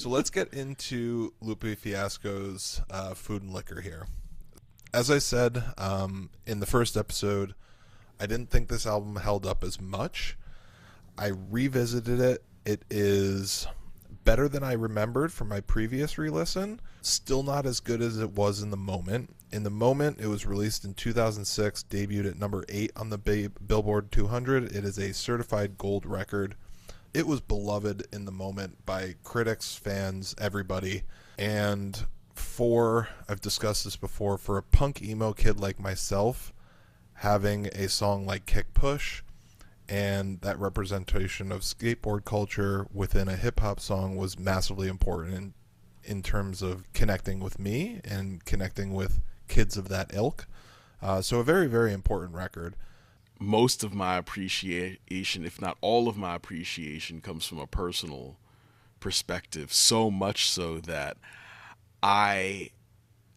So let's get into Lupe Fiasco's Food and Liquor here. As I said in the first episode, I didn't think this album held up as much. I revisited it. It is better than I remembered from my previous re-listen. Still not as good as it was in the moment. In the moment, it was released in 2006, debuted at number 8 on the Billboard 200. It is a certified gold record. It was beloved in the moment by critics, fans, everybody. And I've discussed this before, for a punk emo kid like myself, having a song like Kick Push and that representation of skateboard culture within a hip-hop song was massively important in terms of connecting with me and connecting with kids of that ilk. So a very, very important record. Most of my appreciation, if not all of my appreciation, comes from a personal perspective, so much so that I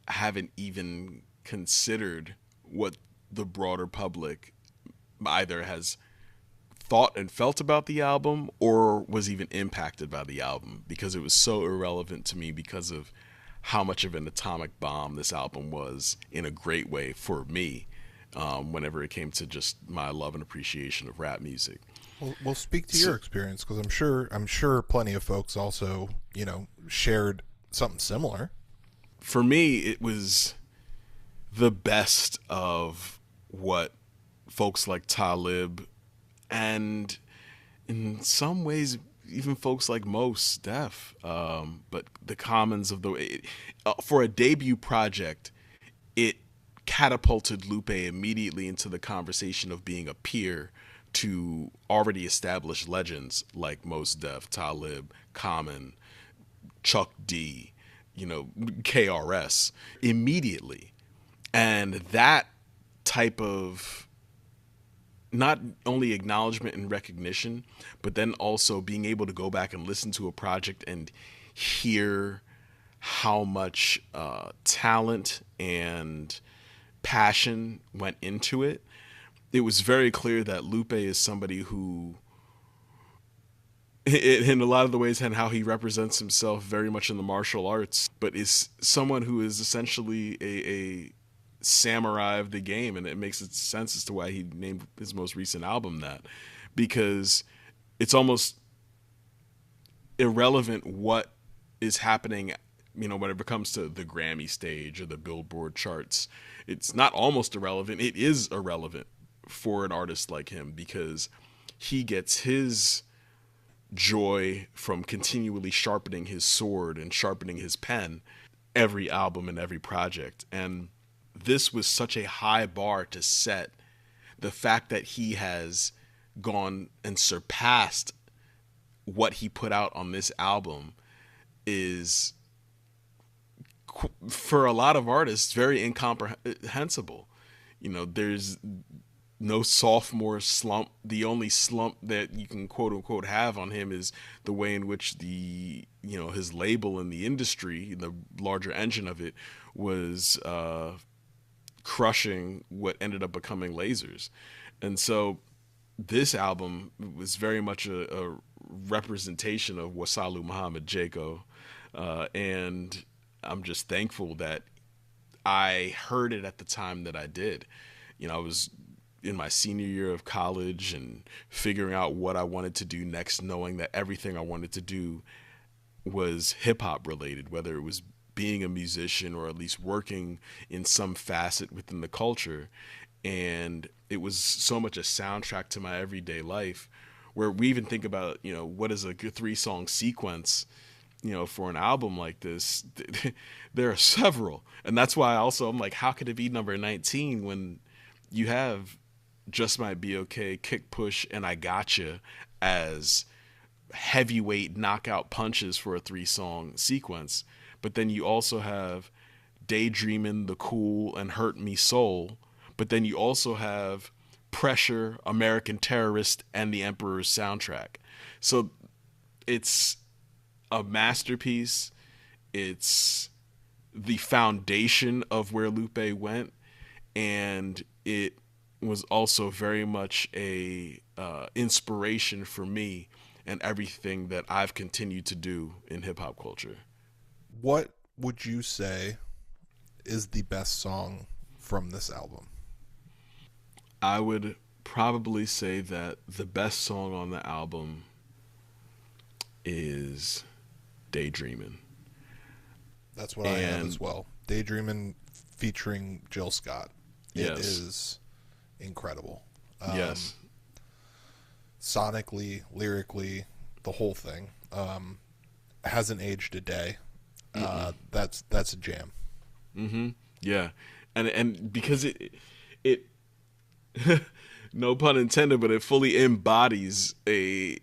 haven't even considered what the broader public either has thought and felt about the album or was even impacted by the album, because it was so irrelevant to me because of how much of an atomic bomb this album was in a great way for me, whenever it came to just my love and appreciation of rap music. Well, speak to your experience, because I'm sure plenty of folks also, shared something similar. For me, it was the best of what folks like Talib and in some ways even folks like Mos Def, but the Commons of for a debut project, it catapulted Lupe immediately into the conversation of being a peer to already established legends like Mos Def, Talib, Common, Chuck D, KRS immediately. And that type of not only acknowledgement and recognition, but then also being able to go back and listen to a project and hear how much talent and passion went into it. It was very clear that Lupe is somebody who, in a lot of the ways and how he represents himself very much in the martial arts, but is someone who is essentially a samurai of the game, and it makes sense as to why he named his most recent album that, because it's almost irrelevant what is happening, when it comes to the Grammy stage or the Billboard charts. It's not almost irrelevant, it is irrelevant for an artist like him, because he gets his joy from continually sharpening his sword and sharpening his pen every album and every project. And this was such a high bar to set. The fact that he has gone and surpassed what he put out on this album is, for a lot of artists, very incomprehensible. There's no sophomore slump. The only slump that you can quote unquote have on him is the way in which his label in the industry, the larger engine of it, was crushing what ended up becoming Lasers. And so this album was very much a representation of Wasalu Muhammad Jaco, and I'm just thankful that I heard it at the time that I did. I was in my senior year of college and figuring out what I wanted to do next, knowing that everything I wanted to do was hip-hop related, whether it was being a musician or at least working in some facet within the culture. And it was so much a soundtrack to my everyday life, where we even think about, what is a good 3-song sequence, for an album like this. There are several. And that's why I'm like, how could it be number 19 when you have Just Might Be Okay, Kick Push, and I Gotcha as heavyweight knockout punches for a 3-song sequence? But then you also have Daydreamin', The Cool, and Hurt Me Soul. But then you also have Pressure, American Terrorist, and The Emperor's Soundtrack. So it's a masterpiece. It's the foundation of where Lupe went. And it was also very much a inspiration for me and everything that I've continued to do in hip hop culture. What would you say is the best song from this album? I would probably say that the best song on the album is Daydreamin'. That's what I have as well. Daydreamin' featuring Jill Scott. It Yes. is incredible. Yes. Sonically, lyrically, the whole thing. Hasn't aged a day. That's a jam. Mm-hmm. Yeah. And because it no pun intended, but it fully embodies a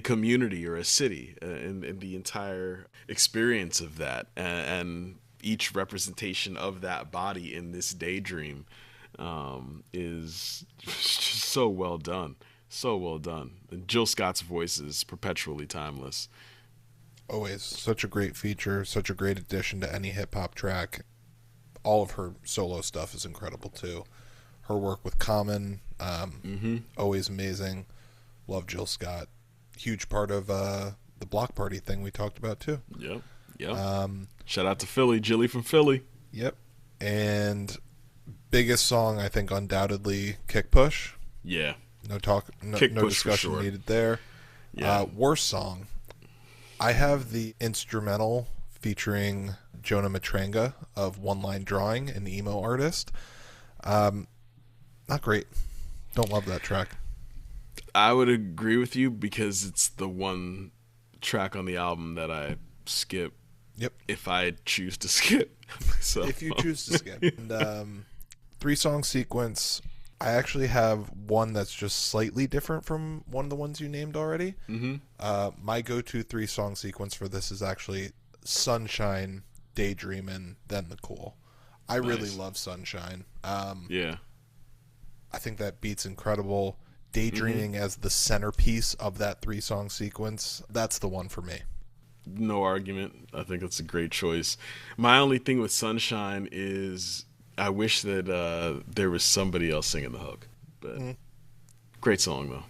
community or a city, and the entire experience of that, and each representation of that body in this daydream is just so well done. So well done. And Jill Scott's voice is perpetually timeless. Always such a great feature, such a great addition to any hip hop track. All of her solo stuff is incredible too. Her work with Common, always amazing. Love Jill Scott. Huge part of the Block Party thing we talked about too. Yep. Shout out to Philly, Jilly from Philly. Yep. And biggest song, I think, undoubtedly, Kick Push. Yeah. No talk, no discussion sure. needed there. Yeah. Worst song, I have the instrumental featuring Jonah Matranga of One Line Drawing, an emo artist. Not great. Don't love that track. I would agree with you because it's the one track on the album that I skip. Yep. If I choose to skip. So If you choose to skip. And 3-song sequence, I actually have one that's just slightly different from one of the ones you named already. My go-to 3-song sequence for this is actually Sunshine, Daydreamin', then The Cool. I really love Sunshine. yeah. I think that beat's incredible. Daydreaming as the centerpiece of that 3-song sequence, that's the one for me. No argument. I think that's a great choice. My only thing with Sunshine is I wish that there was somebody else singing the hook. But great song though.